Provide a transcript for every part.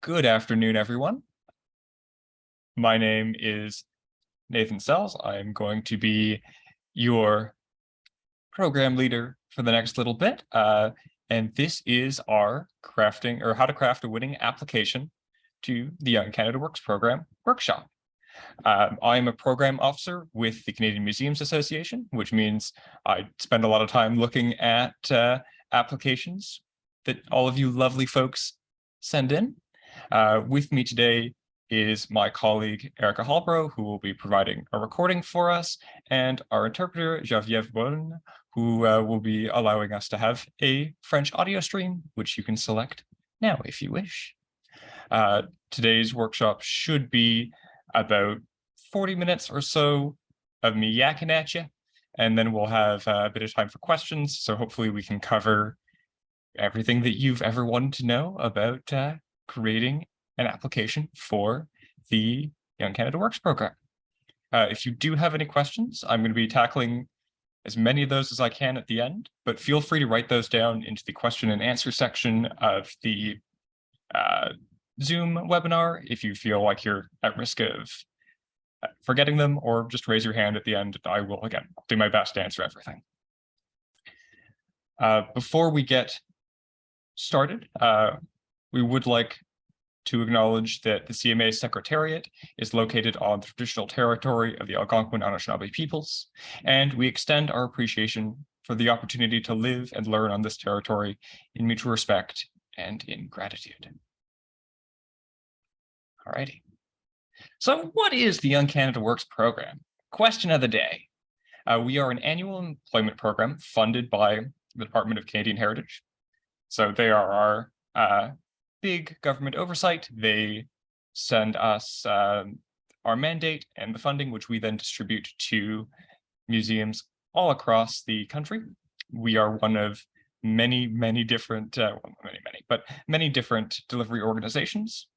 Good afternoon, everyone. My name is Nathan Sells. I'm going to be your program leader for the next little bit. And this is our crafting or how to craft a winning application to the Young Canada Works program workshop. I'm a program officer with the Canadian Museums Association, which means I spend a lot of time looking at applications that all of you lovely folks send in. With me today is my colleague, Erica Halbro, who will be providing a recording for us, and our interpreter, Geneviève Bonne, who will be allowing us to have a French audio stream, which you can select now if you wish. Today's workshop should be about 40 minutes or so of me yakking at you, and then we'll have a bit of time for questions. So hopefully we can cover everything that you've ever wanted to know about creating an application for the Young Canada Works program. If you do have any questions, I'm going to be tackling as many of those as I can at the end, but feel free to write those down into the question and answer section of the Zoom webinar if you feel like you're at risk of forgetting them, or just raise your hand at the end. I will, again, do my best to answer everything. Before we get started, we would like to acknowledge that the CMA Secretariat is located on the traditional territory of the Algonquin Anishinaabe peoples, and we extend our appreciation for the opportunity to live and learn on this territory in mutual respect and in gratitude. Alrighty. So what is the Young Canada Works program? Question of the day. We are an annual employment program funded by the Department of Canadian Heritage. So they are our big government oversight. They send us our mandate and the funding, which we then distribute to museums all across the country. We are one of many different, many different delivery organizations.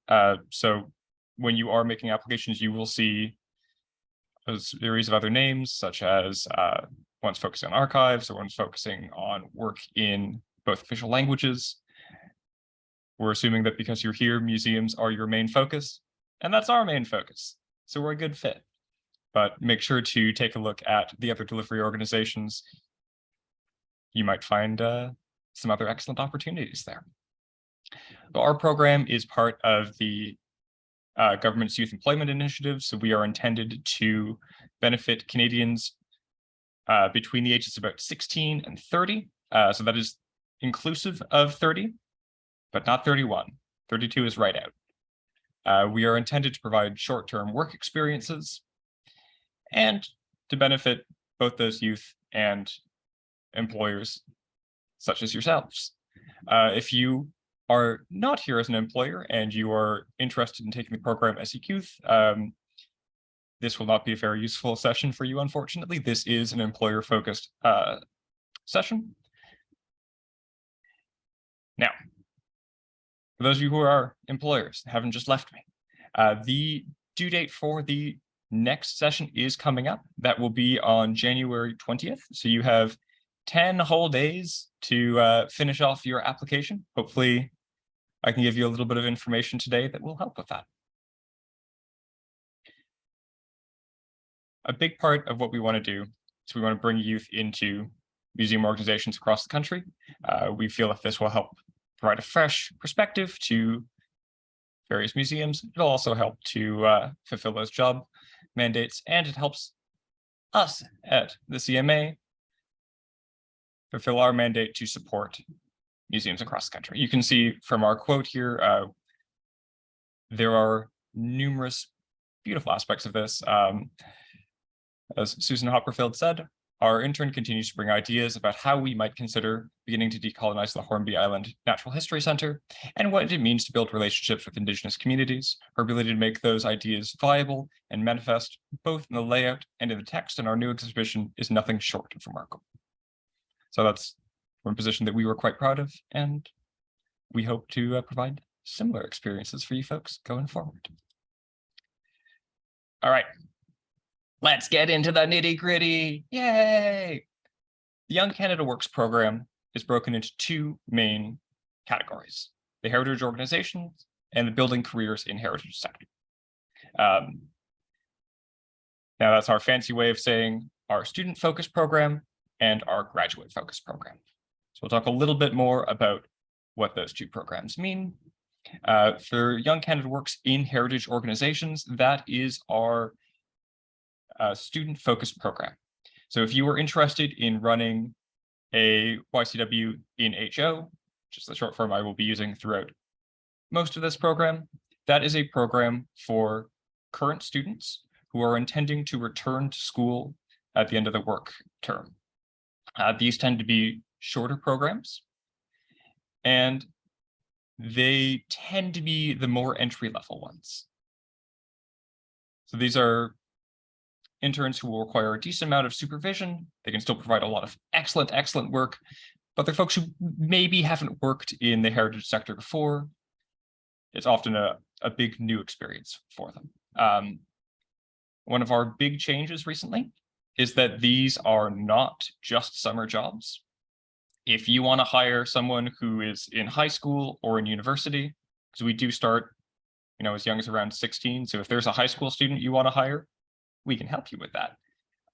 So when you are making applications, you will see a series of other names, such as one's focusing on archives, or one's focusing on work in both official languages. We're assuming that because you're here, museums are your main focus, and that's our main focus. So we're a good fit. But make sure to take a look at the other delivery organizations. You might find some other excellent opportunities there. So our program is part of the government's youth employment initiative. So we are intended to benefit Canadians between the ages of about 16 and 30. So that is inclusive of 30, but not 31. 32 is right out. We are intended to provide short-term work experiences and to benefit both those youth and employers such as yourselves. If you are not here as an employer and you are interested in taking the program as a youth, this will not be a very useful session for you, unfortunately. This is an employer-focused session. Now, for those of you who are employers, haven't just left me, the due date for the next session is coming up. That will be on January 20th. So you have 10 whole days to finish off your application. Hopefully, I can give you a little bit of information today that will help with that. A big part of what we want to do is we want to bring youth into museum organizations across the country. We feel that this will help provide a fresh perspective to various museums. It'll also help to fulfill those job mandates, and it helps us at the CMA fulfill our mandate to support museums across the country. You can see from our quote here, there are numerous beautiful aspects of this. As Susan Hopperfield said, our intern continues to bring ideas about how we might consider beginning to decolonize the Hornby Island Natural History Center and what it means to build relationships with Indigenous communities. Our ability to make those ideas viable and manifest both in the layout and in the text in our new exhibition is nothing short of remarkable. So that's one position that we were quite proud of, and we hope to provide similar experiences for you folks going forward. All right. Let's get into the nitty-gritty. Yay! The Young Canada Works program is broken into two main categories: the heritage organizations and the Building Careers in Heritage sector. Now that's our fancy way of saying our student-focused program and our graduate-focused program. So we'll talk a little bit more about what those two programs mean. For Young Canada Works in Heritage organizations, that is our student-focused program. So if you are interested in running a YCW in HO, which is the short form I will be using throughout most of this program, that is a program for current students who are intending to return to school at the end of the work term. These tend to be shorter programs, and they tend to be the more entry-level ones. So these are interns who will require a decent amount of supervision. They can still provide a lot of excellent work, but they're folks who maybe haven't worked in the heritage sector before. It's often a big new experience for them. One of our big changes recently is that these are not just summer jobs. If you want to hire someone who is in high school or in university, because we do start, as young as around 16. So if there's a high school student you want to hire, we can help you with that.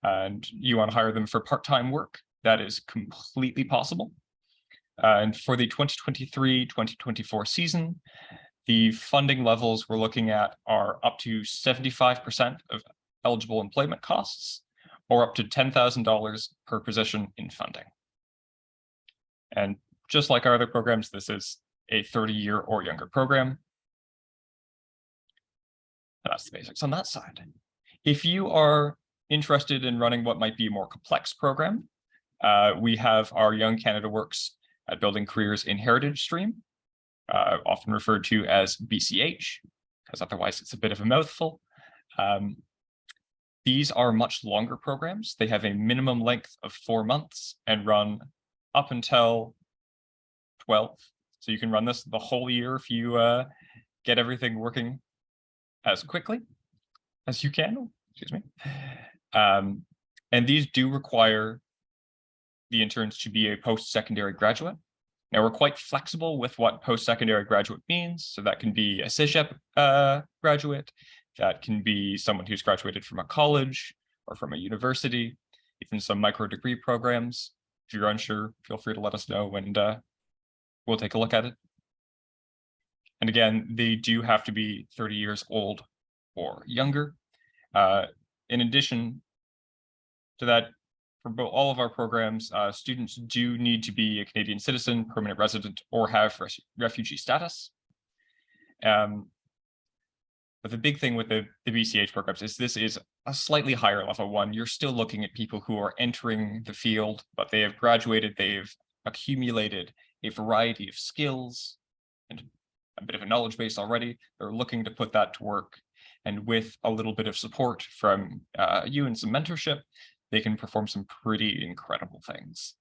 And you want to hire them for part-time work, that is completely possible. And for the 2023-2024 season, the funding levels we're looking at are up to 75% of eligible employment costs, or up to $10,000 per position in funding. And just like our other programs, this is a 30-year or younger program. That's the basics on that side. If you are interested in running what might be a more complex program, we have our Young Canada Works at Building Careers in Heritage stream, often referred to as BCH, because otherwise it's a bit of a mouthful. These are much longer programs. They have a minimum length of 4 months and run up until 12. So you can run this the whole year if you get everything working as quickly as you can, excuse me. And these do require the interns to be a post-secondary graduate. Now, we're quite flexible with what post-secondary graduate means. So that can be a CEGEP graduate, that can be someone who's graduated from a college or from a university, even some micro-degree programs. If you're unsure, feel free to let us know and we'll take a look at it. And again, they do have to be 30 years old or younger. In addition to that, for all of our programs, students do need to be a Canadian citizen, permanent resident, or have refugee status. But the big thing with the BCH programs is this is a slightly higher level one. You're still looking at people who are entering the field, but they have graduated, they've accumulated a variety of skills and a bit of a knowledge base already. They're looking to put that to work. And with a little bit of support from you and some mentorship, they can perform some pretty incredible things.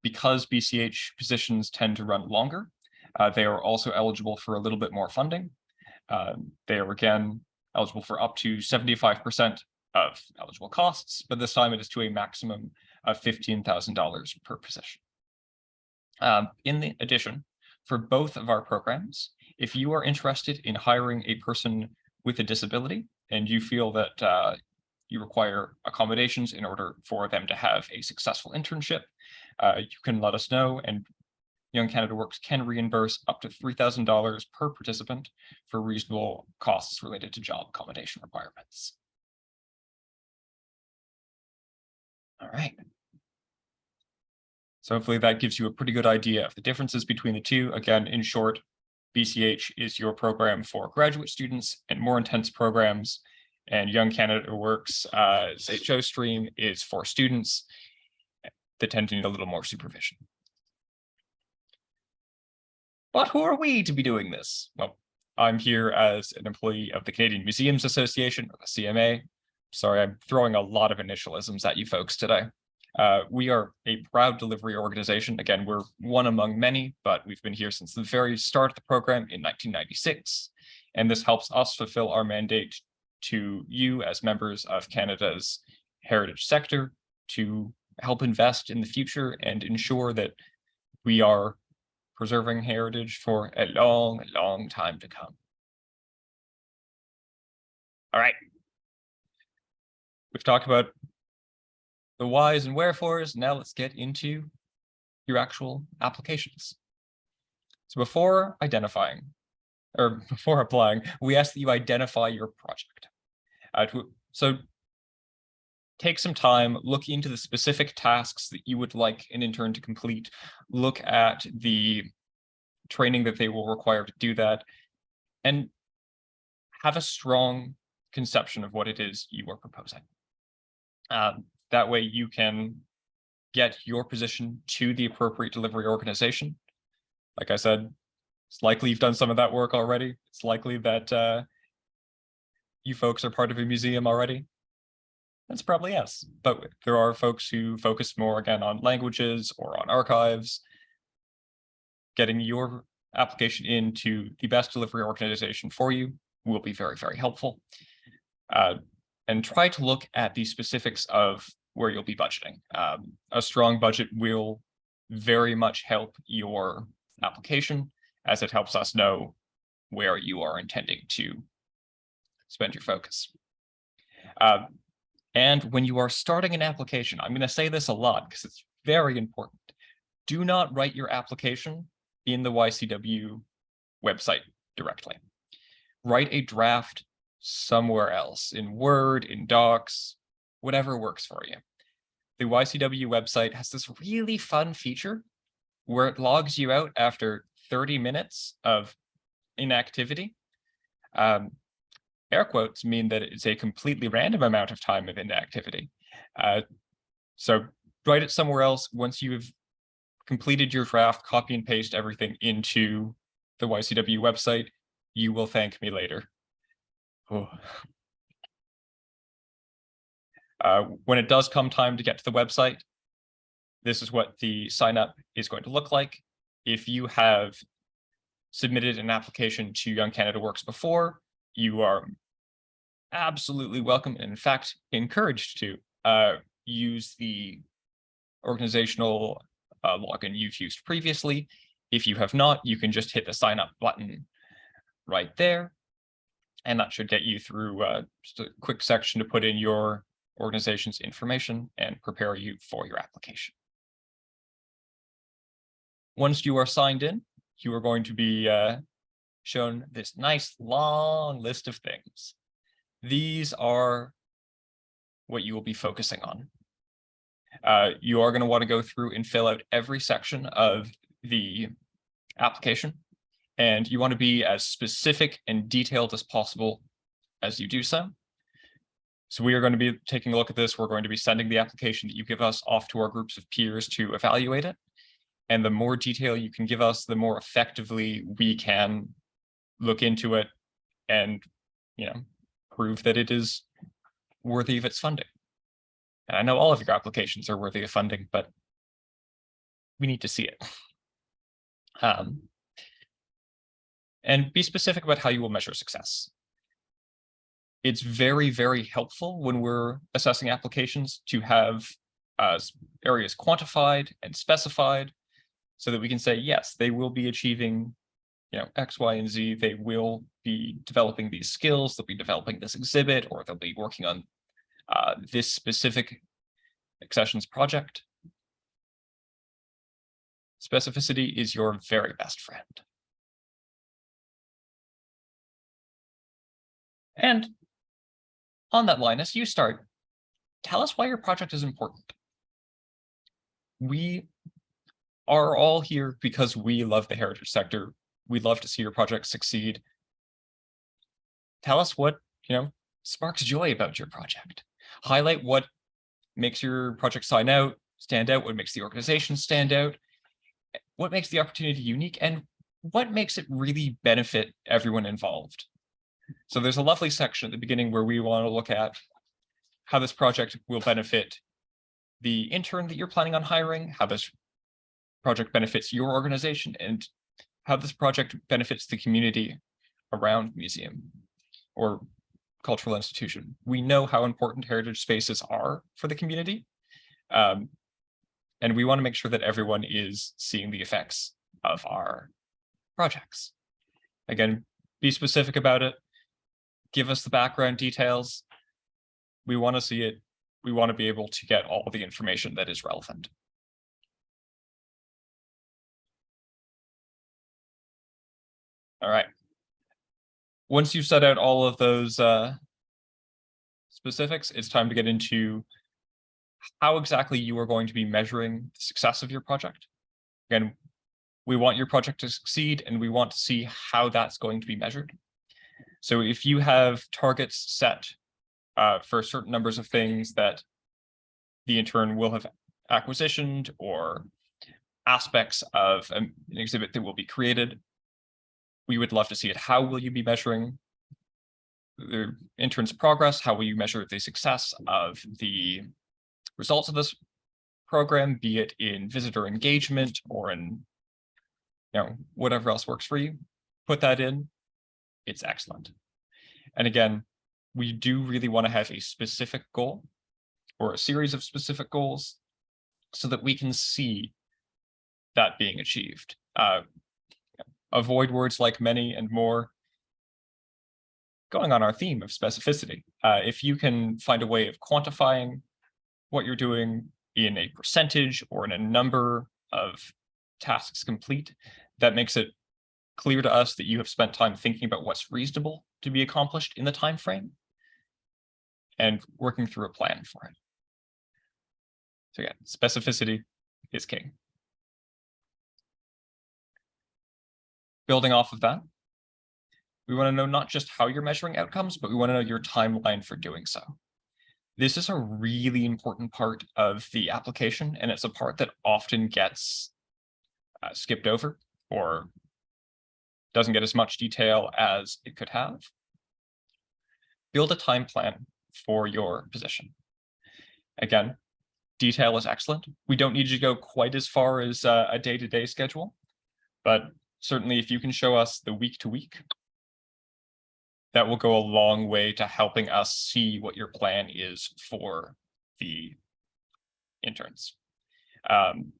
Because BCH positions tend to run longer, they are also eligible for a little bit more funding. They are, again, eligible for up to 75% of eligible costs, but this time it is to a maximum of $15,000 per position. In addition, for both of our programs, if you are interested in hiring a person with a disability and you feel that you require accommodations in order for them to have a successful internship, you can let us know, and Young Canada Works can reimburse up to $3,000 per participant for reasonable costs related to job accommodation requirements. All right. So hopefully that gives you a pretty good idea of the differences between the two. Again, in short, BCH is your program for graduate students and more intense programs, and Young Canada Works HO stream is for students that tend to need a little more supervision. But who are we to be doing this? Well, I'm here as an employee of the Canadian Museums Association, or the CMA. Sorry, I'm throwing a lot of initialisms at you folks today. We are a proud delivery organization. Again, we're one among many, but we've been here since the very start of the program in 1996. And this helps us fulfill our mandate to you as members of Canada's heritage sector to help invest in the future and ensure that we are preserving heritage for a long, long time to come. All right. We've talked about the whys and wherefores. Now let's get into your actual applications. So before applying, we ask that you identify your project. So take some time, look into the specific tasks that you would like an intern to complete, look at the training that they will require to do that, and have a strong conception of what it is you are proposing. That way you can get your position to the appropriate delivery organization. Like I said, it's likely you've done some of that work already. It's likely that you folks are part of a museum already. That's probably yes, but there are folks who focus more again on languages or on archives. Getting your application into the best delivery organization for you will be very, very helpful. And try to look at the specifics of where you'll be budgeting. A strong budget will very much help your application, as it helps us know where you are intending to spend your focus. And when you are starting an application, I'm going to say this a lot because it's very important. Do not write your application in the YCW website directly. Write a draft somewhere else, in Word, in Docs, whatever works for you. The YCW website has this really fun feature where it logs you out after 30 minutes of inactivity. Air quotes mean that it's a completely random amount of time of inactivity. So write it somewhere else. Once you've completed your draft, copy and paste everything into the YCW website. You will thank me later. Oh. When it does come time to get to the website, this is what the sign up is going to look like. If you have submitted an application to Young Canada Works before, you are absolutely welcome, and in fact, encouraged to use the organizational login you've used previously. If you have not, you can just hit the sign up button right there, and that should get you through just a quick section to put in your organization's information and prepare you for your application. Once you are signed in, you are going to be shown this nice long list of things. These are what you will be focusing on. You are going to want to go through and fill out every section of the application, and you want to be as specific and detailed as possible as you do so. So we are going to be taking a look at this. We're going to be sending the application that you give us off to our groups of peers to evaluate it. And the more detail you can give us, the more effectively we can look into it and, prove that it is worthy of its funding. And I know all of your applications are worthy of funding, but we need to see it. And be specific about how you will measure success. It's very, very helpful when we're assessing applications to have areas quantified and specified so that we can say, yes, they will be achieving X, Y, and Z. They will be developing these skills, they'll be developing this exhibit, or they'll be working on this specific accessions project. Specificity is your very best friend. And on that line, as you start, tell us why your project is important. We are all here because we love the heritage sector. We'd love to see your project succeed. Tell us what, sparks joy about your project. Highlight what makes your project stand out, what makes the organization stand out, what makes the opportunity unique, and what makes it really benefit everyone involved. So there's a lovely section at the beginning where we want to look at how this project will benefit the intern that you're planning on hiring, how this project benefits your organization, and how this project benefits the community around the museum or cultural institution. We know how important heritage spaces are for the community, and we want to make sure that everyone is seeing the effects of our projects. Again, be specific about it. Give us the background details. We want to see it. We want to be able to get all the information that is relevant. All right. Once you've set out all of those specifics, it's time to get into how exactly you are going to be measuring the success of your project. Again, we want your project to succeed, and we want to see how that's going to be measured. So if you have targets set for certain numbers of things that the intern will have acquisitioned, or aspects of an exhibit that will be created, we would love to see it. How will you be measuring the intern's progress? How will you measure the success of the results of this program, be it in visitor engagement or in whatever else works for you? Put that in. It's excellent. And again, we do really want to have a specific goal or a series of specific goals so that we can see that being achieved. Avoid words like many and more. Going on our theme of specificity, if you can find a way of quantifying what you're doing in a percentage or in a number of tasks complete, that makes it clear to us that you have spent time thinking about what's reasonable to be accomplished in the time frame and working through a plan for it. So yeah, specificity is king. Building off of that, we want to know not just how you're measuring outcomes, but we want to know your timeline for doing so. This is a really important part of the application, and it's a part that often gets skipped over or doesn't get as much detail as it could have. Build a time plan for your position. Again, detail is excellent. We don't need you to go quite as far as a day-to-day schedule, but certainly if you can show us the week-to-week, that will go a long way to helping us see what your plan is for the interns.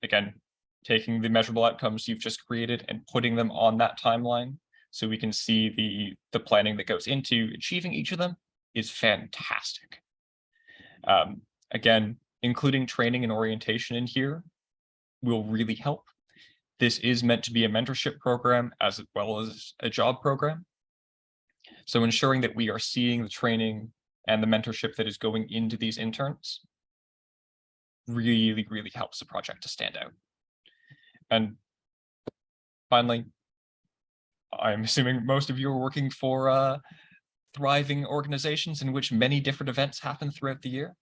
Again, taking the measurable outcomes you've just created and putting them on that timeline so we can see the planning that goes into achieving each of them is fantastic. Again, including training and orientation in here will really help. This is meant to be a mentorship program as well as a job program. So ensuring that we are seeing the training and the mentorship that is going into these interns really, really helps the project to stand out. And finally, I'm assuming most of you are working for thriving organizations in which many different events happen throughout the year.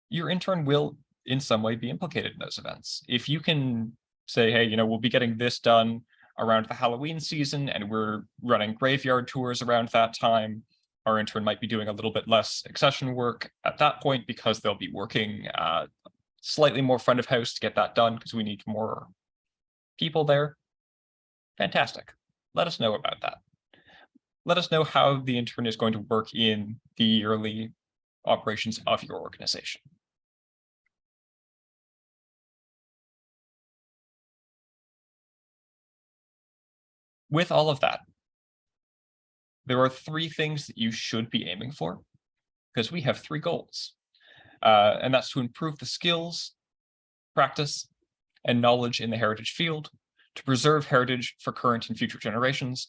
Your intern will in some way be implicated in those events. If you can say, hey, we'll be getting this done around the Halloween season, and we're running graveyard tours around that time, our intern might be doing a little bit less accession work at that point because they'll be working slightly more front of house to get that done because we need more people there. Fantastic. Let us know about that. Let us know how the intern is going to work in the early operations of your organization. With all of that, there are 3 things that you should be aiming for, because we have 3 goals. And that's to improve the skills, practice, and knowledge in the heritage field, to preserve heritage for current and future generations,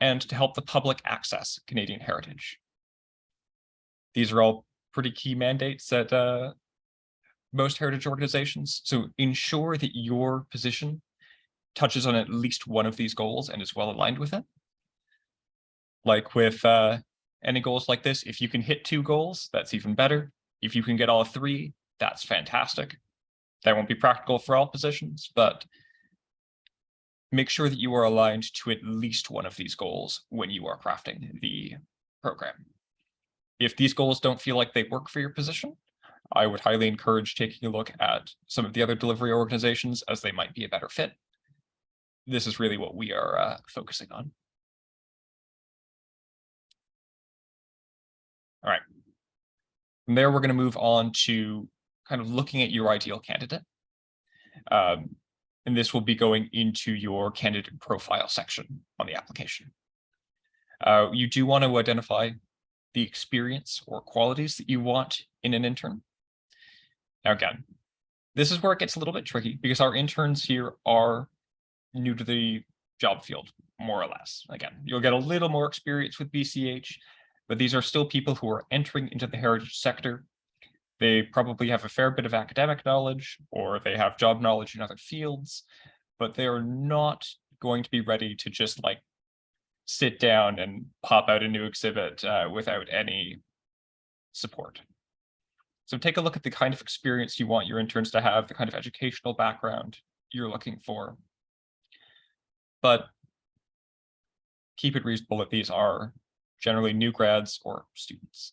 and to help the public access Canadian heritage. These are all pretty key mandates at most heritage organizations. So ensure that your position touches on at least one of these goals and is well aligned with it. Like with any goals like this, if you can hit 2 goals, that's even better. If you can get all 3, that's fantastic. That won't be practical for all positions, but make sure that you are aligned to at least one of these goals when you are crafting the program. If these goals don't feel like they work for your position, I would highly encourage taking a look at some of the other delivery organizations, as they might be a better fit. This is really what we are focusing on. All right. From there, we're going to move on to kind of looking at your ideal candidate. And this will be going into your candidate profile section on the application. You do want to identify the experience or qualities that you want in an intern. Now, again, this is where it gets a little bit tricky because our interns here are new to the job field, more or less. Again, you'll get a little more experience with BCH, but these are still people who are entering into the heritage sector. They probably have a fair bit of academic knowledge, or they have job knowledge in other fields, but they are not going to be ready to just like sit down and pop out a new exhibit without any support. So take a look at the kind of experience you want your interns to have, the kind of educational background you're looking for. But keep it reasonable that these are generally new grads or students.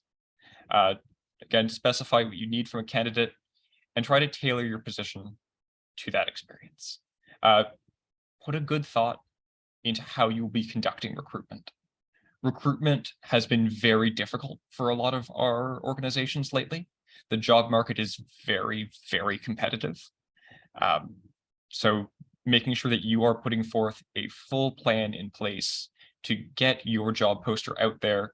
Again, specify what you need from a candidate and try to tailor your position to that experience. Put a good thought into how you will be conducting recruitment. Recruitment has been very difficult for a lot of our organizations lately. The job market is very, very competitive. So making sure that you are putting forth a full plan in place to get your job poster out there.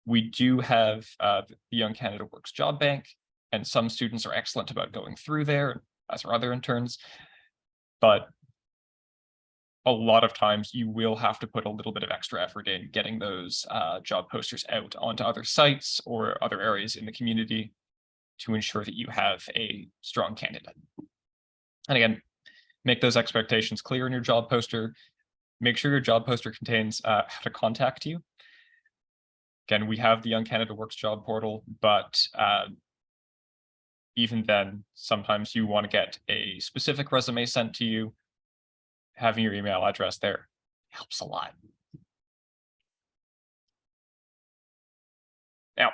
We do have the Young Canada Works Job Bank, and some students are excellent about going through there, as are other interns. But a lot of times you will have to put a little bit of extra effort in getting those job posters out onto other sites or other areas in the community to ensure that you have a strong candidate. And again, make those expectations clear in your job poster. Make sure your job poster contains how to contact you. Again, we have the Young Canada Works job portal, but even then, sometimes you want to get a specific resume sent to you. Having your email address there helps a lot. Now,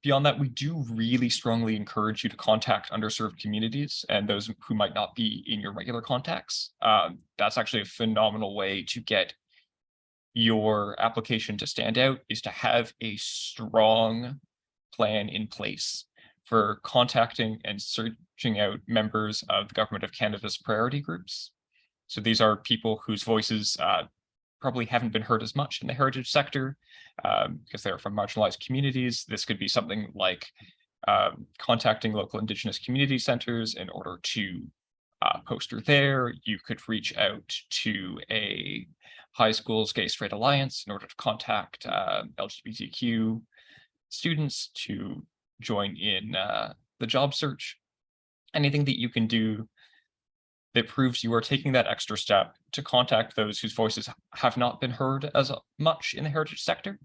beyond that, we do really strongly encourage you to contact underserved communities and those who might not be in your regular contacts. That's actually a phenomenal way to get your application to stand out, is to have a strong plan in place for contacting and searching out members of the Government of Canada's priority groups. So these are people whose voices probably haven't been heard as much in the heritage sector because they're from marginalized communities. This could be something like contacting local Indigenous community centers in order to poster there. You could reach out to a high school's Gay Straight Alliance in order to contact LGBTQ students to join in the job search. Anything that you can do that proves you are taking that extra step to contact those whose voices have not been heard as much in the heritage sector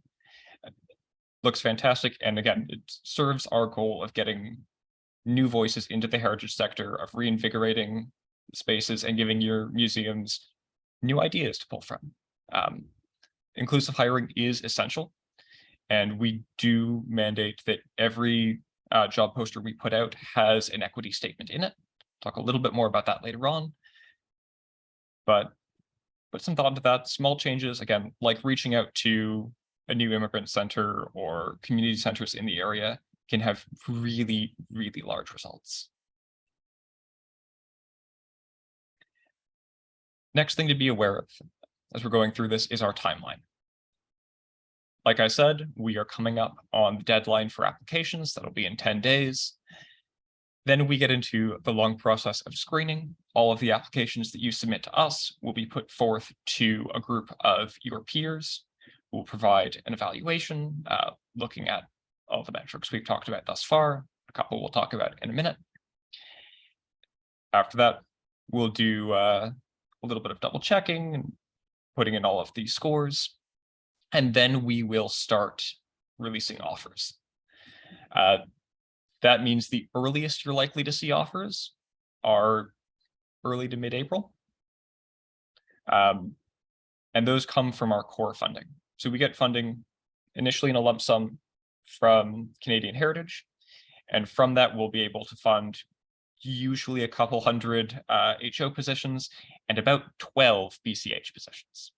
looks fantastic. And again, it serves our goal of getting new voices into the heritage sector, of reinvigorating spaces and giving your museums new ideas to pull from. Inclusive hiring is essential, and we do mandate that every job poster we put out has an equity statement in it. Talk a little bit more about that later on, but put some thought into that. Small changes, again, like reaching out to a new immigrant center or community centers in the area, can have really, really large results. Next thing to be aware of as we're going through this is our timeline. Like I said, we are coming up on the deadline for applications. That'll be in 10 days. Then we get into the long process of screening. All of the applications that you submit to us will be put forth to a group of your peers who will provide an evaluation, looking at all the metrics we've talked about thus far. A couple we'll talk about in a minute. After that, we'll do a little bit of double checking and putting in all of these scores. And then we will start releasing offers. That means the earliest you're likely to see offers are early to mid-April. And those come from our core funding. So we get funding initially in a lump sum from Canadian Heritage. And from that, we'll be able to fund usually a couple hundred HO positions and about 12 BCH positions.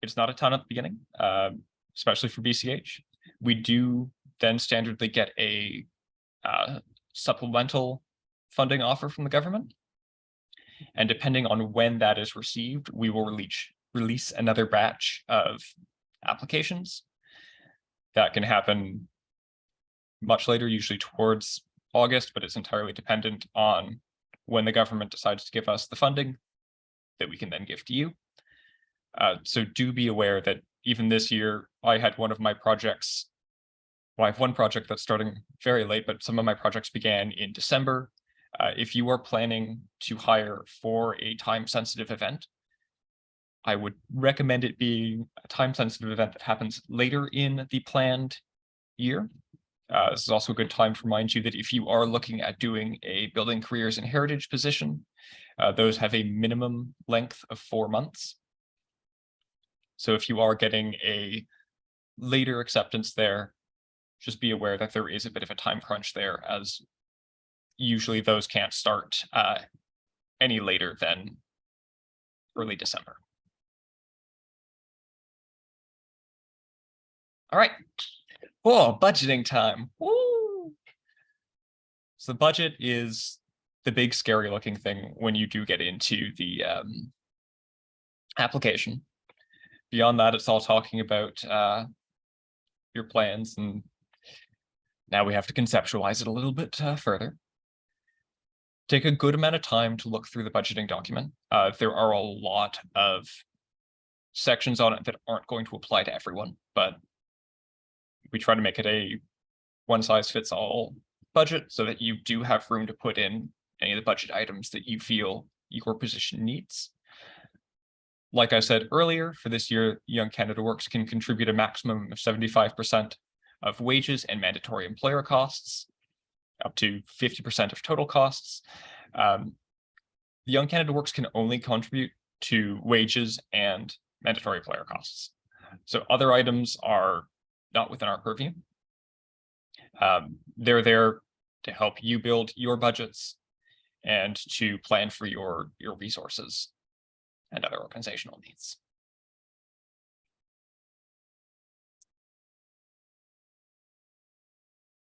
It's not a ton at the beginning, especially for BCH. We do then standardly get a supplemental funding offer from the government. And depending on when that is received, we will release another batch of applications. That can happen much later, usually towards August, but it's entirely dependent on when the government decides to give us the funding that we can then give to you. So do be aware that even this year, I had one of my projects. Well, I have one project that's starting very late, but some of my projects began in December. If you are planning to hire for a time-sensitive event, I would recommend it being a time-sensitive event that happens later in the planned year. This is also a good time to remind you that if you are looking at doing a building careers and heritage position, those have a minimum length of 4 months. So if you are getting a later acceptance there, just be aware that there is a bit of a time crunch there, as usually those can't start any later than early December. All right. Oh, budgeting time. Woo! So the budget is the big scary looking thing when you do get into the application. Beyond that, it's all talking about your plans, and now we have to conceptualize it a little bit further. Take a good amount of time to look through the budgeting document. There are a lot of sections on it that aren't going to apply to everyone, but we try to make it a one-size-fits-all budget so that you do have room to put in any of the budget items that you feel your position needs. Like I said earlier, for this year, Young Canada Works can contribute a maximum of 75% of wages and mandatory employer costs, up to 50% of total costs. Young Canada Works can only contribute to wages and mandatory employer costs. So other items are not within our purview. They're there to help you build your budgets and to plan for your resources and other organizational needs.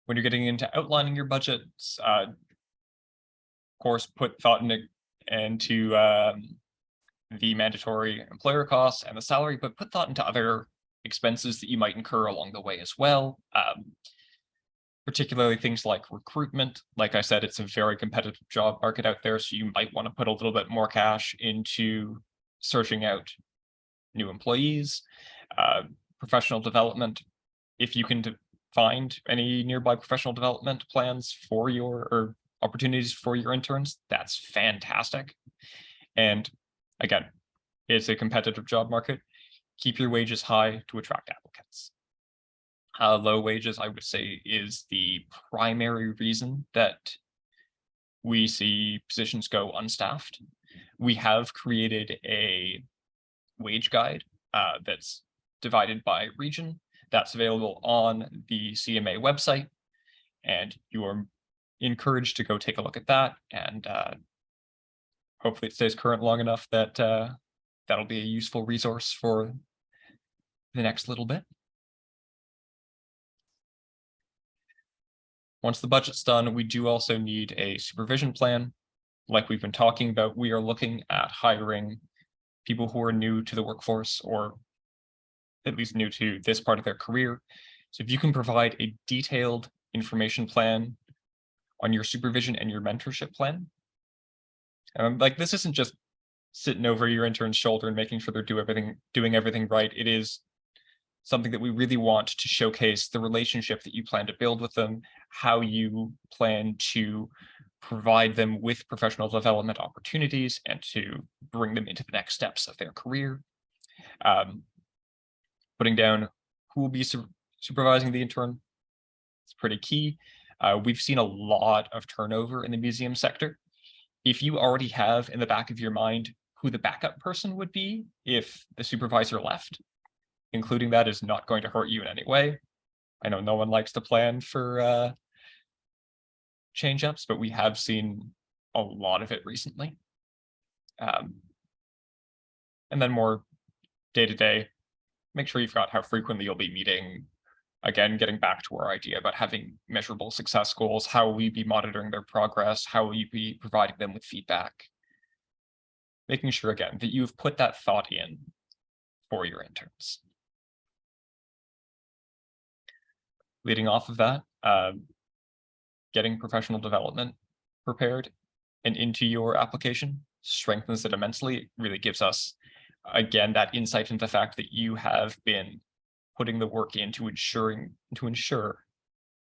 When you're getting into outlining your budgets, of course, put thought into the mandatory employer costs and the salary, but put thought into other expenses that you might incur along the way as well. Particularly things like recruitment. Like I said, it's a very competitive job market out there, so you might want to put a little bit more cash into searching out new employees, professional development. If you can find any nearby professional development plans for or opportunities for your interns, that's fantastic. And again, it's a competitive job market. Keep your wages high to attract applicants. Low wages, I would say, is the primary reason that we see positions go unstaffed. We have created a wage guide that's divided by region. That's available on the CMA website, and you are encouraged to go take a look at that. And hopefully it stays current long enough that that'll be a useful resource for the next little bit. Once the budget's done, we do also need a supervision plan. Like we've been talking about, we are looking at hiring people who are new to the workforce, or at least new to this part of their career. So if you can provide a detailed information plan on your supervision and your mentorship plan, like this isn't just sitting over your intern's shoulder and making sure they're doing everything right. It is something that we really want to showcase the relationship that you plan to build with them, how you plan to provide them with professional development opportunities and to bring them into the next steps of their career. Putting down who will be supervising the intern is pretty key. We've seen a lot of turnover in the museum sector. If you already have in the back of your mind who the backup person would be if the supervisor left, including that is not going to hurt you in any way. I know no one likes to plan for change-ups, but we have seen a lot of it recently. And then more day-to-day, make sure you've got how frequently you'll be meeting. Again, getting back to our idea about having measurable success goals, how will you be monitoring their progress, how will you be providing them with feedback? making sure, again, that you've put that thought in for your interns. Leading off of that, getting professional development prepared and into your application strengthens it immensely. It really gives us, again, that insight into the fact that you have been putting the work in to ensure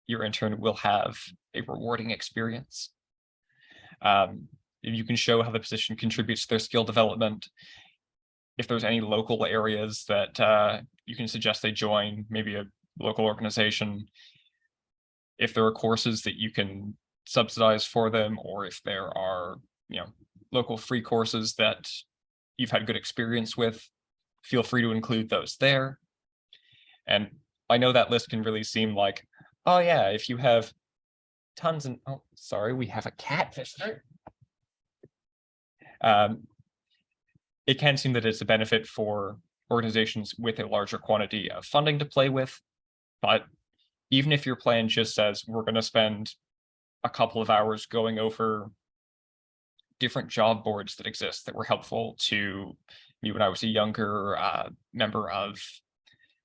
your intern will have a rewarding experience. You can show how the position contributes to their skill development. If there's any local areas that you can suggest they join, maybe a local organization, if there are courses that you can subsidize for them, or if there are, local free courses that you've had good experience with, feel free to include those there. And I know that list can really seem like, oh yeah, if you have tons and, oh, sorry, we have a cat visitor. It can seem that it's a benefit for organizations with a larger quantity of funding to play with, but even if your plan just says we're going to spend a couple of hours going over different job boards that exist that were helpful to me when I was a younger member of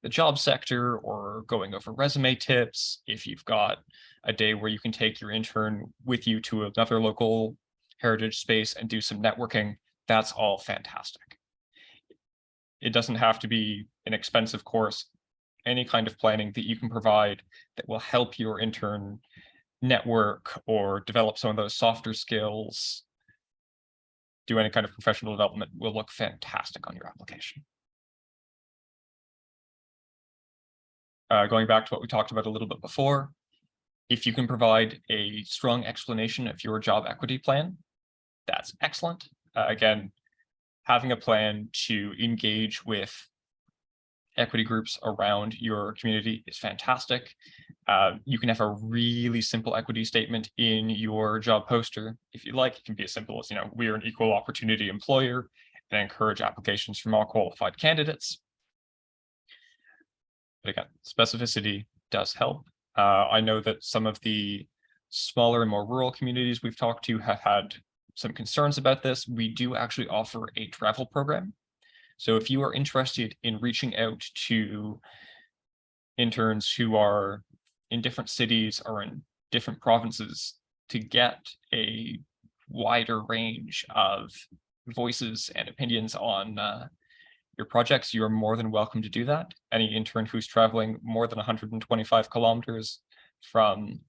the job sector, or going over resume tips, if you've got a day where you can take your intern with you to another local heritage space and do some networking, that's all fantastic. It doesn't have to be an expensive course. Any kind of planning that you can provide that will help your intern network or develop some of those softer skills, do any kind of professional development, will look fantastic on your application. Going back to what we talked about a little bit before, if you can provide a strong explanation of your job equity plan, that's excellent. Again, having a plan to engage with equity groups around your community is fantastic. You can have a really simple equity statement in your job poster. If you like, it can be as simple as, we are an equal opportunity employer and encourage applications from all qualified candidates. But again, specificity does help. I know that some of the smaller and more rural communities we've talked to have had some concerns about this. We do actually offer a travel program. So if you are interested in reaching out to interns who are in different cities or in different provinces to get a wider range of voices and opinions on your projects, you are more than welcome to do that. Any intern who's traveling more than 125 kilometers from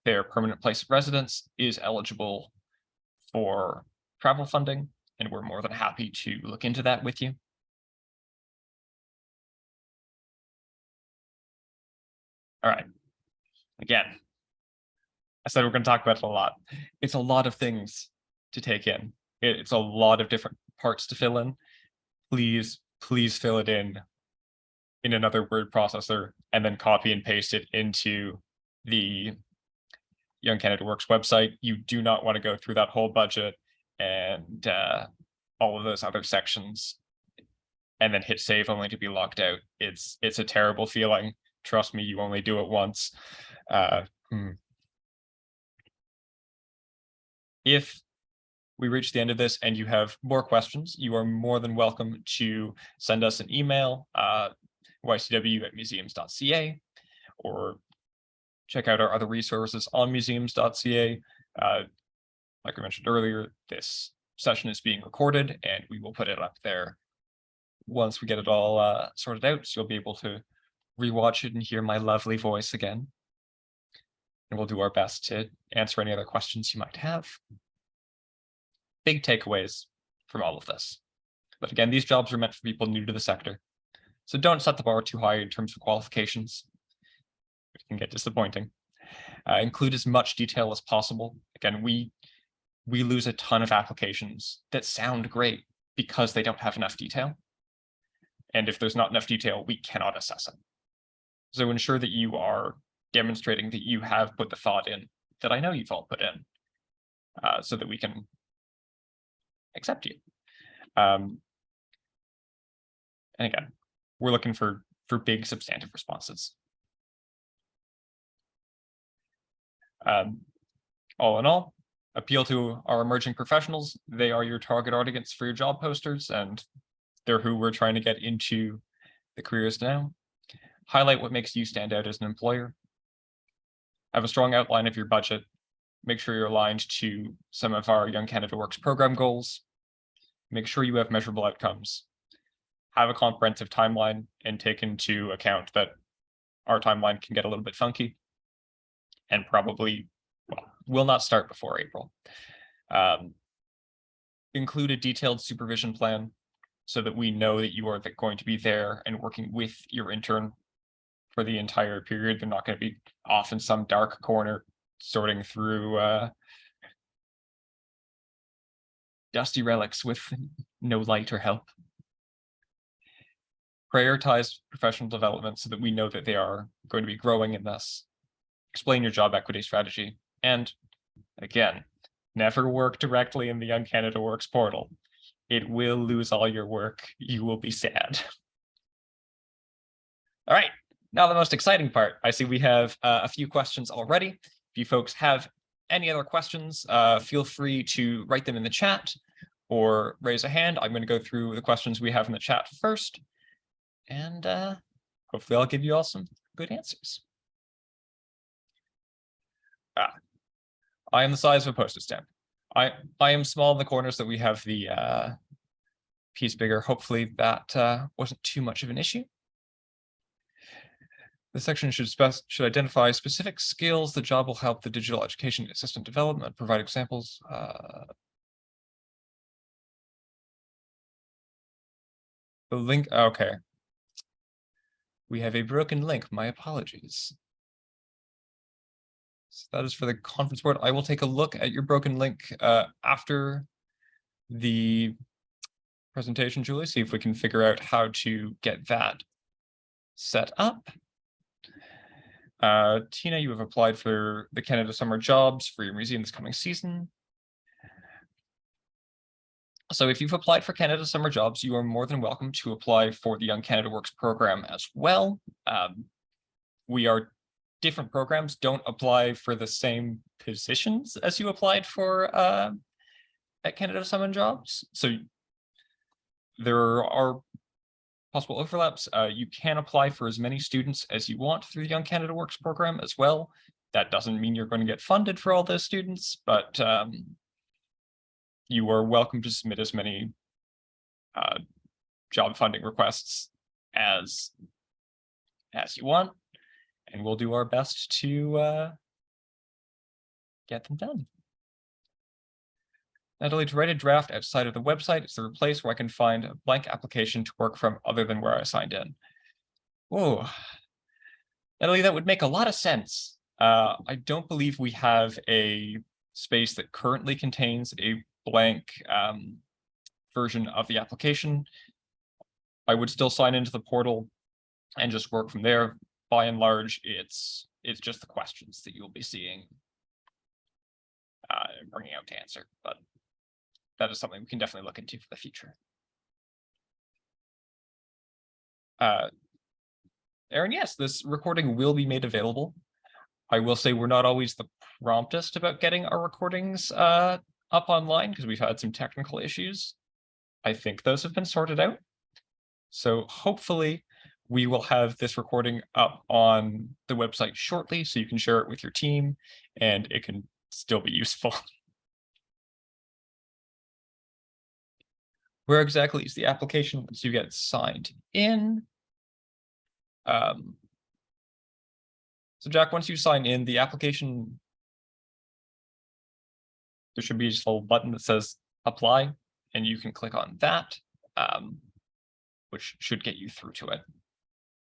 their permanent place of residence is eligible for travel funding, and we're more than happy to look into that with you. All right. Again, I said we're going to talk about it a lot. It's a lot of things to take in. It's a lot of different parts to fill in. Please fill it in another word processor and then copy and paste it into the Young Canada Works website. You do not want to go through that whole budget and all of those other sections and then hit save only to be locked out. It's a terrible feeling. Trust me, you only do it once. If we reach the end of this and you have more questions, you are more than welcome to send us an email, ycw@museums.ca, or check out our other resources on museums.ca. Like I mentioned earlier, this session is being recorded and we will put it up there once we get it all sorted out, so you'll be able to rewatch it and hear my lovely voice again. And we'll do our best to answer any other questions you might have. Big takeaways from all of this. But again, these jobs are meant for people new to the sector. So don't set the bar too high in terms of qualifications. It can get disappointing. Include as much detail as possible. Again, we lose a ton of applications that sound great because they don't have enough detail. And if there's not enough detail, we cannot assess it. So ensure that you are demonstrating that you have put the thought in that I know you've all put in, so that we can accept you. And again, we're looking for big substantive responses. All in all, Appeal to our emerging professionals. They are your target audience for your job posters, and they're who we're trying to get into the careers now. Highlight what makes you stand out as an employer. Have a strong outline of your budget. Make sure you're aligned to some of our Young Canada Works program goals. Make sure you have measurable outcomes. Have a comprehensive timeline and take into account that our timeline can get a little bit funky and probably will not start before April. Include a detailed supervision plan so that we know that you are going to be there and working with your intern for the entire period. They're not going to be off in some dark corner sorting through dusty relics with no light or help. Prioritize professional development so that we know that they are going to be growing in this. Explain your job equity strategy. And again, never work directly in the Young Canada Works portal. It will lose all your work. You will be sad. All right, now the most exciting part. I see we have a few questions already. If you folks have any other questions, feel free to write them in the chat or raise a hand. I'm going to go through the questions we have in the chat first, and hopefully I'll give you all some good answers. I am the size of a postage stamp. I am small in the corner, so we have the piece bigger. Hopefully that wasn't too much of an issue. This section should identify specific skills the job will help the digital education assistant development, provide examples. The link, okay. We have a broken link, my apologies. So that is for the conference board. I will take a look at your broken link after the presentation, Julie, see if we can figure out how to get that set up. Tina, you have applied for the Canada Summer Jobs for your museum this coming season. So if you've applied for Canada Summer Jobs, you are more than welcome to apply for the Young Canada Works program as well. We are different programs, don't apply for the same positions as you applied for at Canada Summer Jobs. So there are possible overlaps. You can apply for as many students as you want through the Young Canada Works program as well. That doesn't mean you're going to get funded for all those students, but you are welcome to submit as many job funding requests as you want, and we'll do our best to get them done. Natalie, to write a draft outside of the website, is there a place where I can find a blank application to work from other than where I signed in? Oh, Natalie, that would make a lot of sense. I don't believe we have a space that currently contains a blank version of the application. I would still sign into the portal and just work from there. By and large, it's just the questions that you'll be seeing and bringing out to answer, but that is something we can definitely look into for the future. Aaron, yes, this recording will be made available. I will say we're not always the promptest about getting our recordings up online because we've had some technical issues. I think those have been sorted out. So hopefully we will have this recording up on the website shortly so you can share it with your team and it can still be useful. Where exactly is the application once you get signed in? So Jack, once you sign in, the application, there should be just a little button that says apply, and you can click on that, which should get you through to it.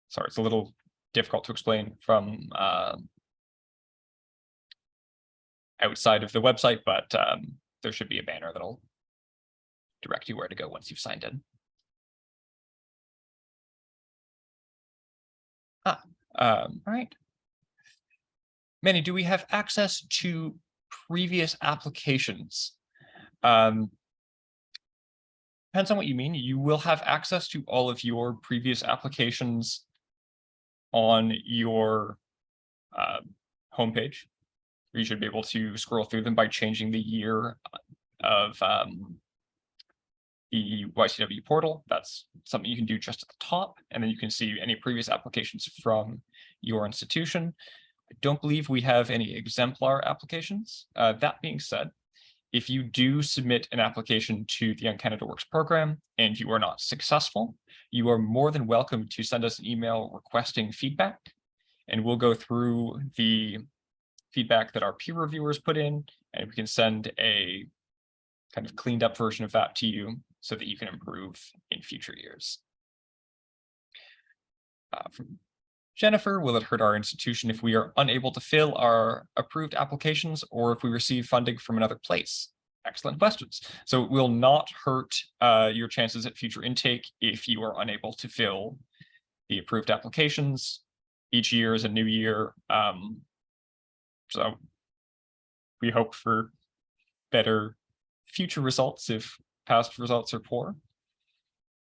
Sorry, it's a little difficult to explain from outside of the website, but there should be a banner that'll direct you where to go once you've signed in. All right. Manny, do we have access to previous applications? Depends on what you mean. You will have access to all of your previous applications on your homepage, You should be able to scroll through them by changing the year of the YCW portal. That's something you can do just at the top, and then you can see any previous applications from your institution. I don't believe we have any exemplar applications. That being said, if you do submit an application to the Young Canada Works program and you are not successful, you are more than welcome to send us an email requesting feedback, and we'll go through the feedback that our peer reviewers put in, and we can send a kind of cleaned up version of that to you so that you can improve in future years. From Jennifer, will it hurt our institution if we are unable to fill our approved applications or if we receive funding from another place? Excellent questions. So it will not hurt your chances at future intake if you are unable to fill the approved applications. Each year is a new year. So we hope for better future results if past results are poor.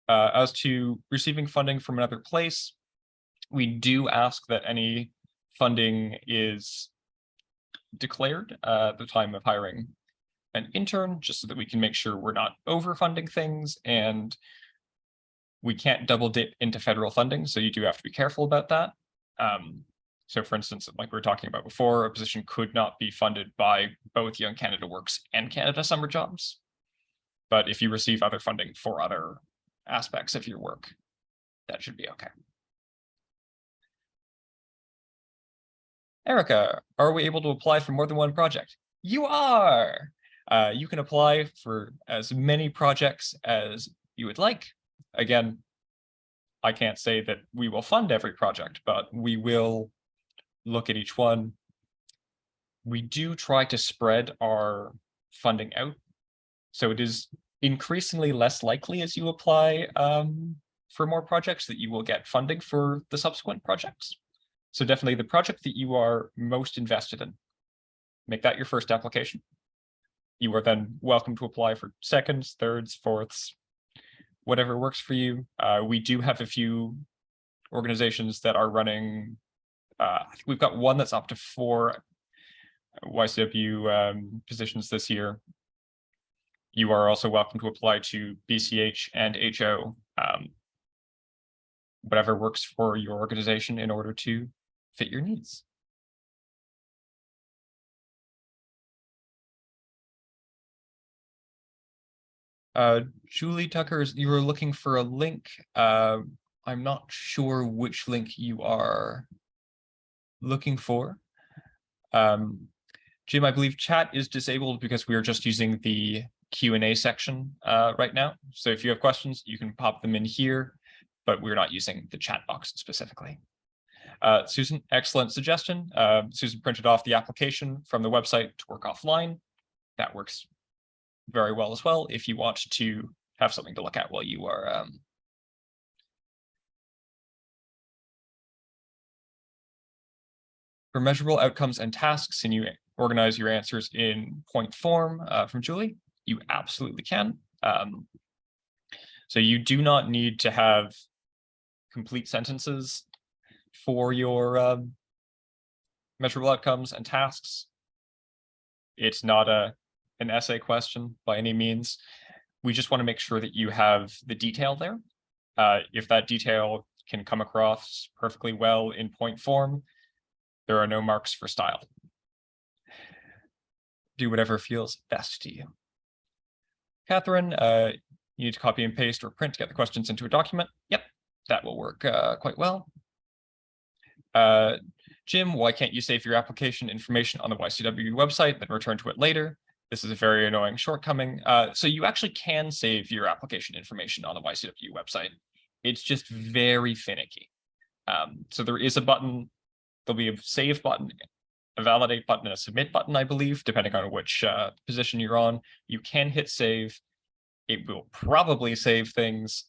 As to receiving funding from another place, we do ask that any funding is declared at the time of hiring an intern, just so that we can make sure we're not overfunding things, and we can't double dip into federal funding, so you do have to be careful about that. So for instance, like we were talking about before, a position could not be funded by both Young Canada Works and Canada Summer Jobs. But if you receive other funding for other aspects of your work, that should be okay. Erica, are we able to apply for more than one project? You are! You can apply for as many projects as you would like. Again, I can't say that we will fund every project, but we will look at each one. We do try to spread our funding out, so it is increasingly less likely as you apply for more projects that you will get funding for the subsequent projects. So definitely the project that you are most invested in, make that your first application. You are then welcome to apply for seconds, thirds, fourths, whatever works for you. We do have a few organizations that are running, I think we've got one that's up to 4 YCW positions this year. You are also welcome to apply to BCH and HO, whatever works for your organization in order to fit your needs. Julie Tucker, you were looking for a link. I'm not sure which link you are looking for. Jim, I believe chat is disabled because we are just using the Q&A section right now. So if you have questions, you can pop them in here, but we're not using the chat box specifically. Susan, excellent suggestion. Susan printed off the application from the website to work offline. That works very well as well if you want to have something to look at while you are for measurable outcomes and tasks, and you organize your answers in point form from Julie, you absolutely can. So you do not need to have complete sentences for your measurable outcomes and tasks. It's not an essay question by any means. We just want to make sure that you have the detail there. If that detail can come across perfectly well in point form, there are no marks for style. Do whatever feels best to you. Catherine, you need to copy and paste or print to get the questions into a document. Yep, that will work quite well. Jim, why can't you save your application information on the YCW website, then return to it later? This is a very annoying shortcoming. So you actually can save your application information on the YCW website. It's just very finicky. So there is a button, there'll be a save button, a validate button, and a submit button, I believe, depending on which position you're on. You can hit save. It will probably save things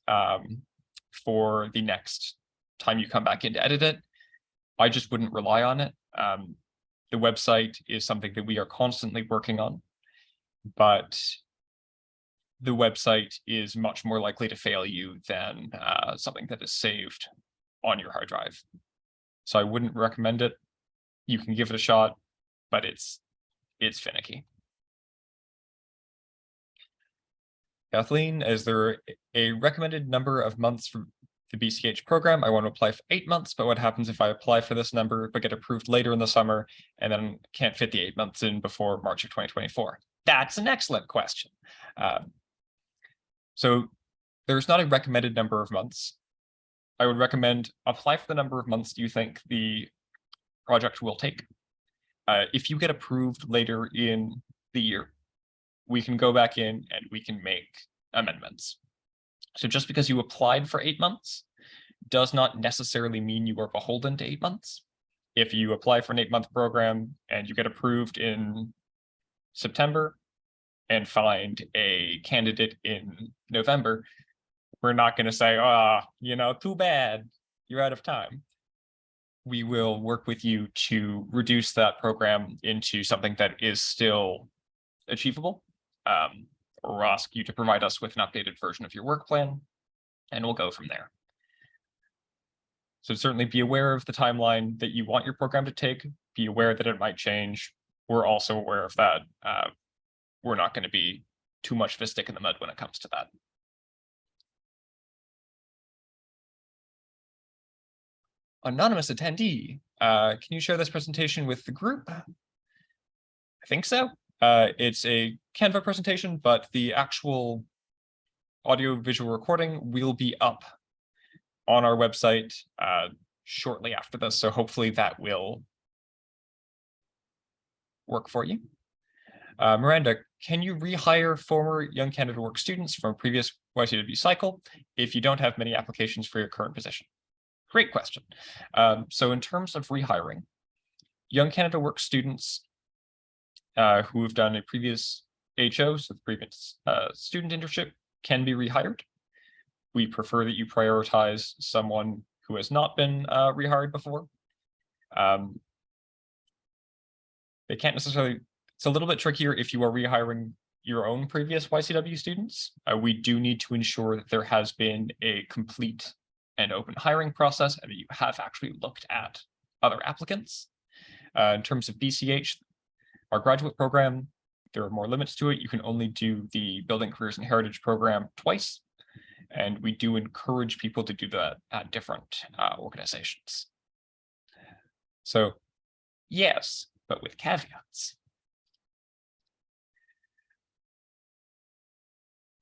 for the next time you come back in to edit it. I just wouldn't rely on it. The website is something that we are constantly working on, but the website is much more likely to fail you than something that is saved on your hard drive. So I wouldn't recommend it. You can give it a shot, but it's it's finicky. Kathleen, is there a recommended number of months for the BCH program? I want to apply for 8 months, but what happens if I apply for this number but get approved later in the summer and then can't fit the 8 months in before March of 2024? That's an excellent question. So there's not a recommended number of months. I would recommend apply for the number of months you think the project will take. If you get approved later in the year, we can go back in and we can make amendments. So just because you applied for 8 months does not necessarily mean you are beholden to 8 months. If you apply for an 8-month program and you get approved in September and find a candidate in November, we're not going to say, too bad, you're out of time. We will work with you to reduce that program into something that is still achievable, or ask you to provide us with an updated version of your work plan, and we'll go from there. So certainly be aware of the timeline that you want your program to take, be aware that it might change. We're also aware of that. We're not going to be too much of a stick in the mud when it comes to that. Anonymous attendee, can you share this presentation with the group? I think so. It's a Canva presentation, but the actual audio-visual recording will be up on our website shortly after this, so hopefully that will work for you. Miranda, can you rehire former Young Canada Work students from a previous YCW cycle if you don't have many applications for your current position? Great question. So in terms of rehiring, Young Canada Work students who have done a previous HO, so the previous student internship, can be rehired. We prefer that you prioritize someone who has not been rehired before. They can't necessarily, it's a little bit trickier if you are rehiring your own previous YCW students. We do need to ensure that there has been a complete and open hiring process and that you have actually looked at other applicants. In terms of BCH, our graduate program, there are more limits to it. You can only do the Building Careers and Heritage program twice. And we do encourage people to do that at different organizations. So yes, but with caveats.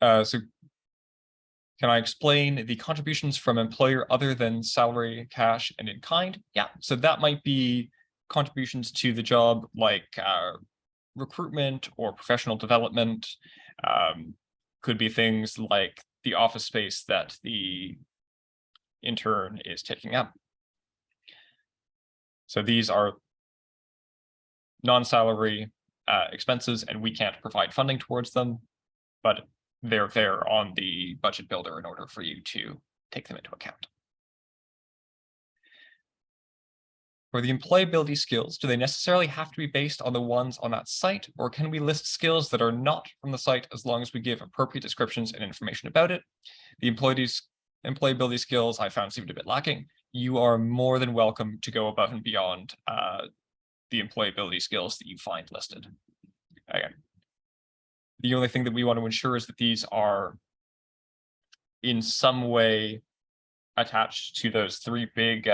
So can I explain the contributions from employer other than salary, cash, and in kind? Yeah, so that might be contributions to the job like recruitment or professional development. Could be things like the office space that the intern is taking up. So these are non-salary expenses, and we can't provide funding towards them, but they're there on the budget builder in order for you to take them into account. For the employability skills, do they necessarily have to be based on the ones on that site, or can we list skills that are not from the site as long as we give appropriate descriptions and information about it? The employability skills I found seemed a bit lacking. You are more than welcome to go above and beyond the employability skills that you find listed. Again, the only thing that we want to ensure is that these are in some way attached to those three big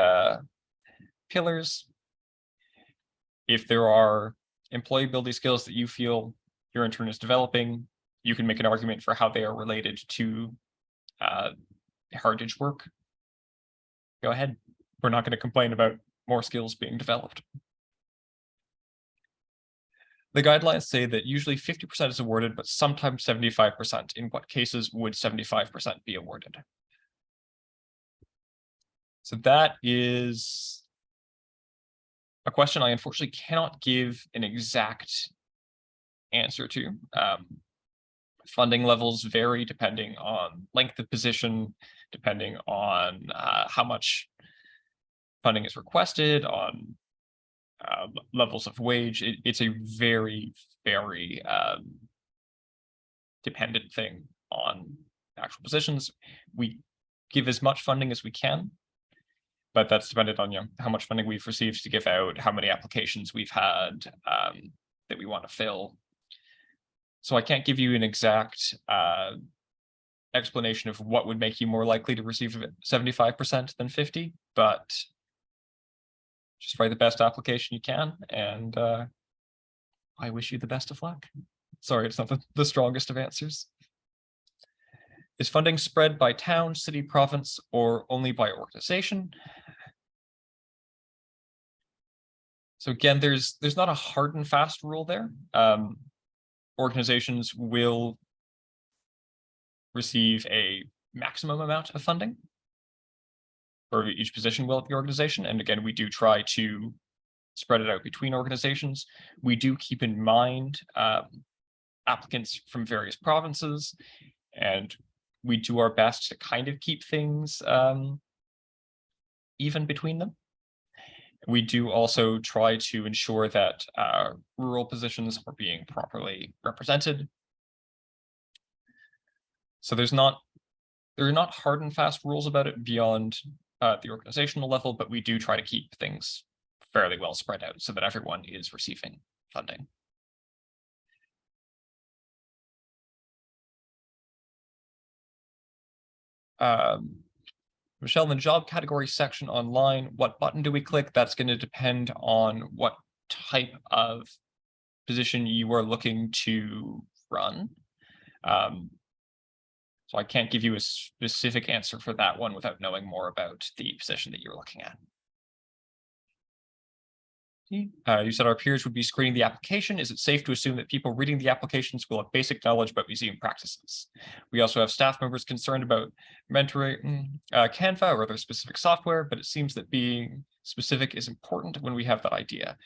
pillars. If there are employability skills that you feel your intern is developing, you can make an argument for how they are related to heritage work. Go ahead. We're not going to complain about more skills being developed. The guidelines say that usually 50% is awarded, but sometimes 75%. In what cases would 75% be awarded? So that is a question I unfortunately cannot give an exact answer to. Funding levels vary depending on length of position, depending on how much funding is requested, on levels of wage. It's a very, very dependent thing on actual positions. We give as much funding as we can, but that's dependent on how much funding we've received to give out, how many applications we've had, that we want to fill. So I can't give you an exact explanation of what would make you more likely to receive 75% than 50, but just write the best application you can, and I wish you the best of luck. Sorry, it's not the strongest of answers. Is funding spread by town, city, province, or only by organization? So again, there's not a hard and fast rule there. Organizations will receive a maximum amount of funding for each position will at the organization. And again, we do try to spread it out between organizations. We do keep in mind applicants from various provinces, and we do our best to kind of keep things even between them. We do also try to ensure that rural positions are being properly represented. So there are not hard and fast rules about it beyond the organizational level, but we do try to keep things fairly well spread out so that everyone is receiving funding. Michelle, in the job category section online, what button do we click? That's going to depend on what type of position you are looking to run. So I can't give you a specific answer for that one without knowing more about the position that you're looking at. You said our peers would be screening the application. Is it safe to assume that people reading the applications will have basic knowledge about museum practices? We also have staff members concerned about mentoring Canva or other specific software, but it seems that being specific is important when we have that idea.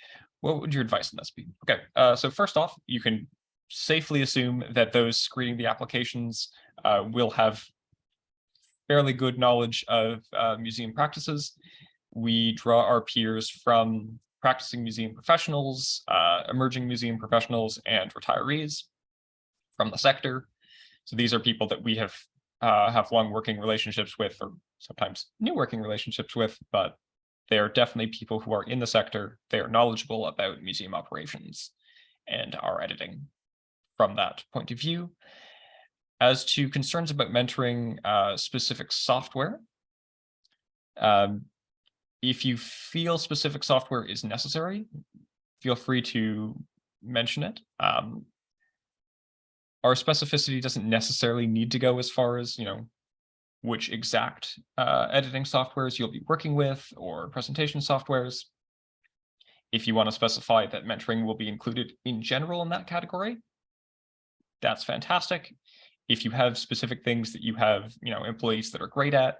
What would your advice on this be? Okay, so first off, you can safely assume that those screening the applications will have fairly good knowledge of museum practices. We draw our peers from practicing museum professionals, emerging museum professionals, and retirees from the sector. So these are people that we have long working relationships with, or sometimes new working relationships with, but they are definitely people who are in the sector. They are knowledgeable about museum operations and are editing from that point of view. As to concerns about mentoring specific software, if you feel specific software is necessary, feel free to mention it. Our specificity doesn't necessarily need to go as far as, which exact editing softwares you'll be working with or presentation softwares. If you want to specify that mentoring will be included in general in that category, that's fantastic. If you have specific things that you have, employees that are great at,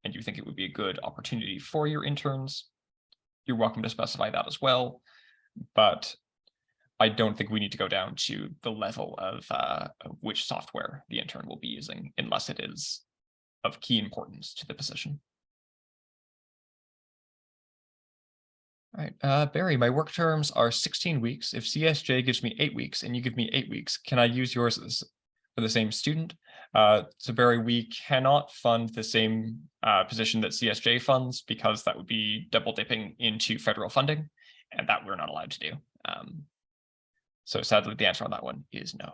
and you think it would be a good opportunity for your interns, you're welcome to specify that as well. But I don't think we need to go down to the level of which software the intern will be using, unless it is of key importance to the position. All right, Barry, my work terms are 16 weeks. If CSJ gives me 8 weeks and you give me 8 weeks, can I use yours for the same student? So Barry, we cannot fund the same position that CSJ funds, because that would be double dipping into federal funding, and that we're not allowed to do. So sadly, the answer on that one is no.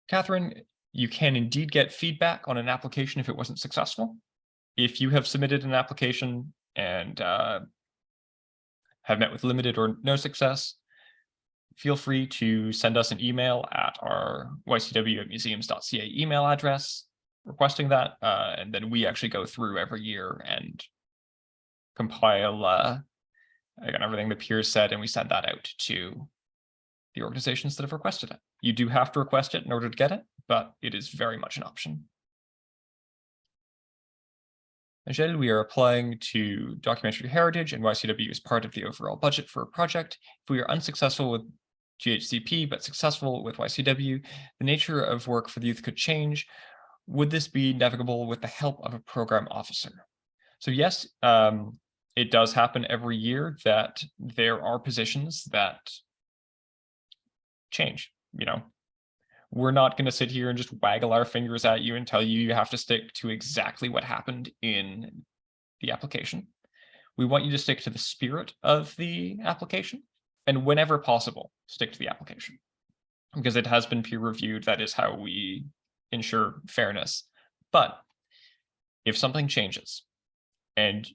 Catherine, you can indeed get feedback on an application if it wasn't successful. If you have submitted an application and have met with limited or no success, feel free to send us an email at our ycw@museums.ca email address requesting that, and then we actually go through every year and compile again, everything the peers said, and we send that out to the organizations that have requested it. You do have to request it in order to get it, but it is very much an option. Angel, we are applying to documentary heritage, and YCW is part of the overall budget for a project. If we are unsuccessful with GHCP, but successful with YCW, the nature of work for the youth could change. Would this be navigable with the help of a program officer? So yes, it does happen every year that there are positions that change. We're not going to sit here and just waggle our fingers at you and tell you you have to stick to exactly what happened in the application. We want you to stick to the spirit of the application, and whenever possible, stick to the application, because it has been peer reviewed. That is how we ensure fairness. But if something changes and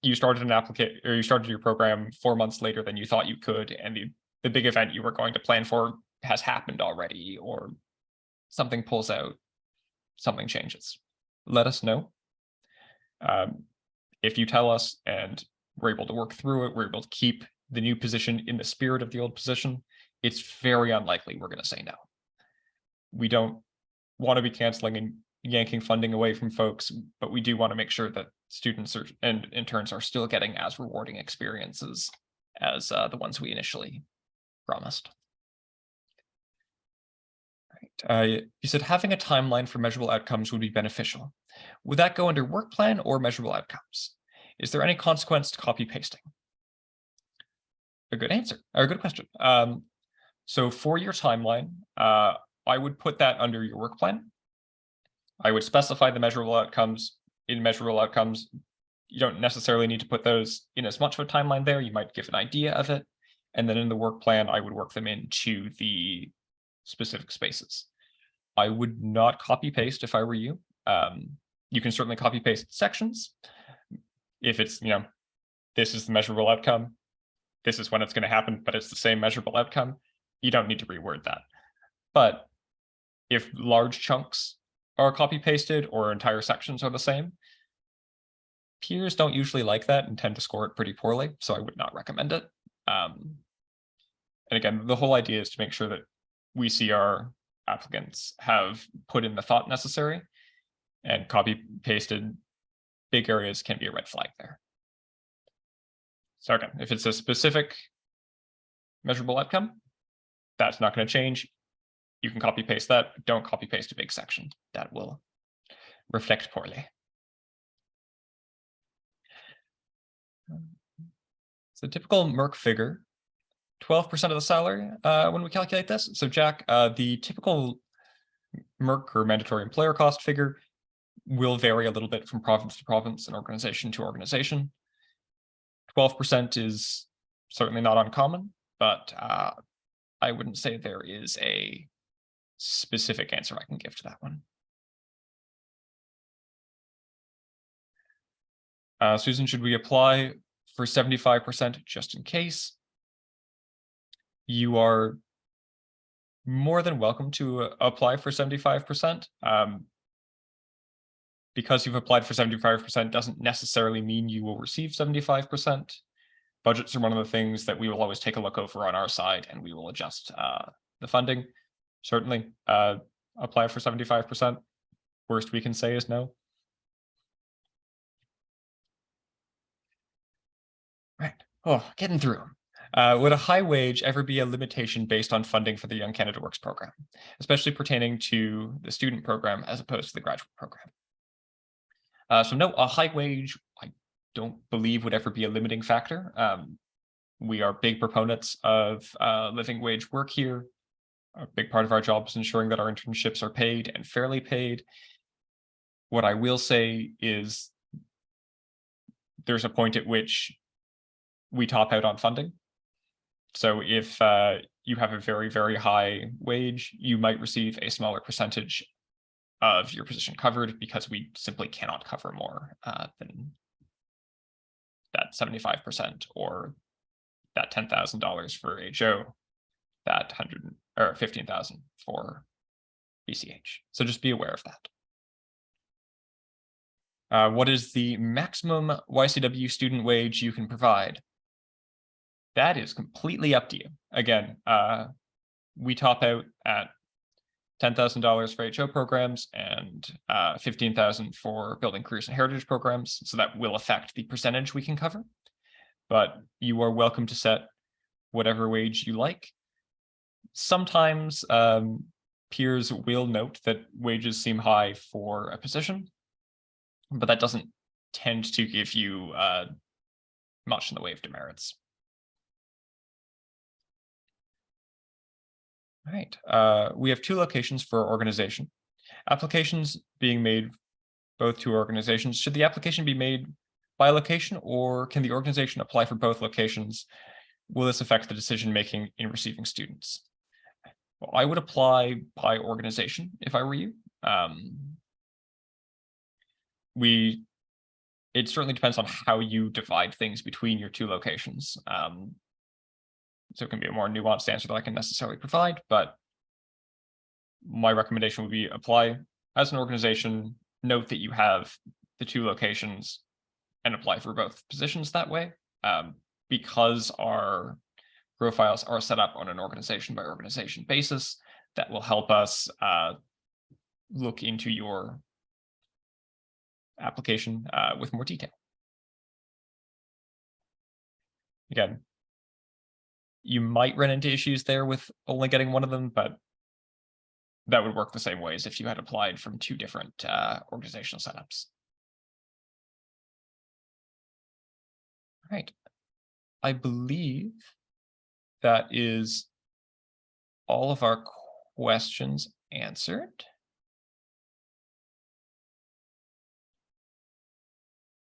you started an application, or you started your program 4 months later than you thought you could, and the big event you were going to plan for has happened already, or something pulls out, something changes, let us know. If you tell us and we're able to work through it, we're able to keep the new position in the spirit of the old position, it's very unlikely we're going to say no. We don't want to be canceling and yanking funding away from folks, but we do want to make sure that students and interns are still getting as rewarding experiences as the ones we initially promised. You said having a timeline for measurable outcomes would be beneficial. Would that go under work plan or measurable outcomes? Is there any consequence to copy pasting? A good answer, or a good question. So for your timeline, I would put that under your work plan. I would specify the measurable outcomes in measurable outcomes. You don't necessarily need to put those in as much of a timeline there. You might give an idea of it. And then in the work plan, I would work them into the specific spaces. I would not copy paste if I were you. You can certainly copy paste sections. If it's, this is the measurable outcome, this is when it's going to happen, but it's the same measurable outcome, you don't need to reword that. But if large chunks are copy pasted or entire sections are the same, peers don't usually like that and tend to score it pretty poorly, so I would not recommend it. And again, the whole idea is to make sure that we see our applicants have put in the thought necessary, and copy pasted big areas can be a red flag there. So again, if it's a specific measurable outcome, that's not going to change. You can copy paste that, but don't copy paste a big section. That will reflect poorly. So typical Merck figure, 12% of the salary when we calculate this. So Jack, the typical Merck or mandatory employer cost figure will vary a little bit from province to province and organization to organization. 12% is certainly not uncommon, but I wouldn't say there is a specific answer I can give to that one. Susan, should we apply for 75% just in case? You are more than welcome to apply for 75%. Because you've applied for 75% doesn't necessarily mean you will receive 75%. Budgets are one of the things that we will always take a look over on our side, and we will adjust the funding. Certainly apply for 75%. Worst we can say is no. Right. Oh, getting through. Would a high wage ever be a limitation based on funding for the Young Canada Works program, especially pertaining to the student program as opposed to the graduate program? So no, a high wage, I don't believe would ever be a limiting factor. We are big proponents of living wage work here. A big part of our job is ensuring that our internships are paid and fairly paid. What I will say is there's a point at which we top out on funding. So if you have a very, very high wage, you might receive a smaller percentage of your position covered because we simply cannot cover more than that 75% or that $10,000 for HO, that $15,000 for BCH. So just be aware of that. What is the maximum YCW student wage you can provide? That is completely up to you. Again, we top out at $10,000 for HO programs and $15,000 for building careers and heritage programs. So that will affect the percentage we can cover, but you are welcome to set whatever wage you like. Sometimes peers will note that wages seem high for a position, but that doesn't tend to give you much in the way of demerits. All right, we have 2 locations for our organization. Applications being made both to organizations. Should the application be made by location, or can the organization apply for both locations? Will this affect the decision-making in receiving students? Well, I would apply by organization if I were you. It certainly depends on how you divide things between your two locations. So it can be a more nuanced answer that I can necessarily provide, but my recommendation would be apply as an organization, note that you have the two locations, and apply for both positions that way. Because our profiles are set up on an organization by organization basis, that will help us look into your application with more detail. Again, you might run into issues there with only getting one of them, but that would work the same way as if you had applied from two different organizational setups. All right. I believe that is all of our questions answered.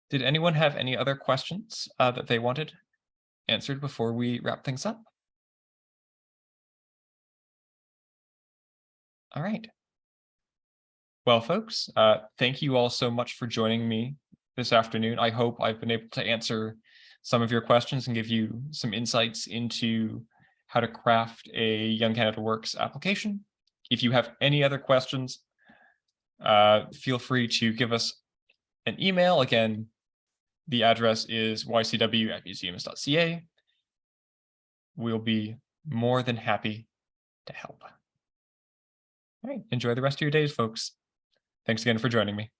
Did anyone have any other questions that they wanted answered before we wrap things up? All right. Well, folks, thank you all so much for joining me this afternoon. I hope I've been able to answer some of your questions and give you some insights into how to craft a Young Canada Works application. If you have any other questions, feel free to give us an email. Again, the address is ycw@museums.ca. We'll be more than happy to help. All right, enjoy the rest of your days, folks. Thanks again for joining me.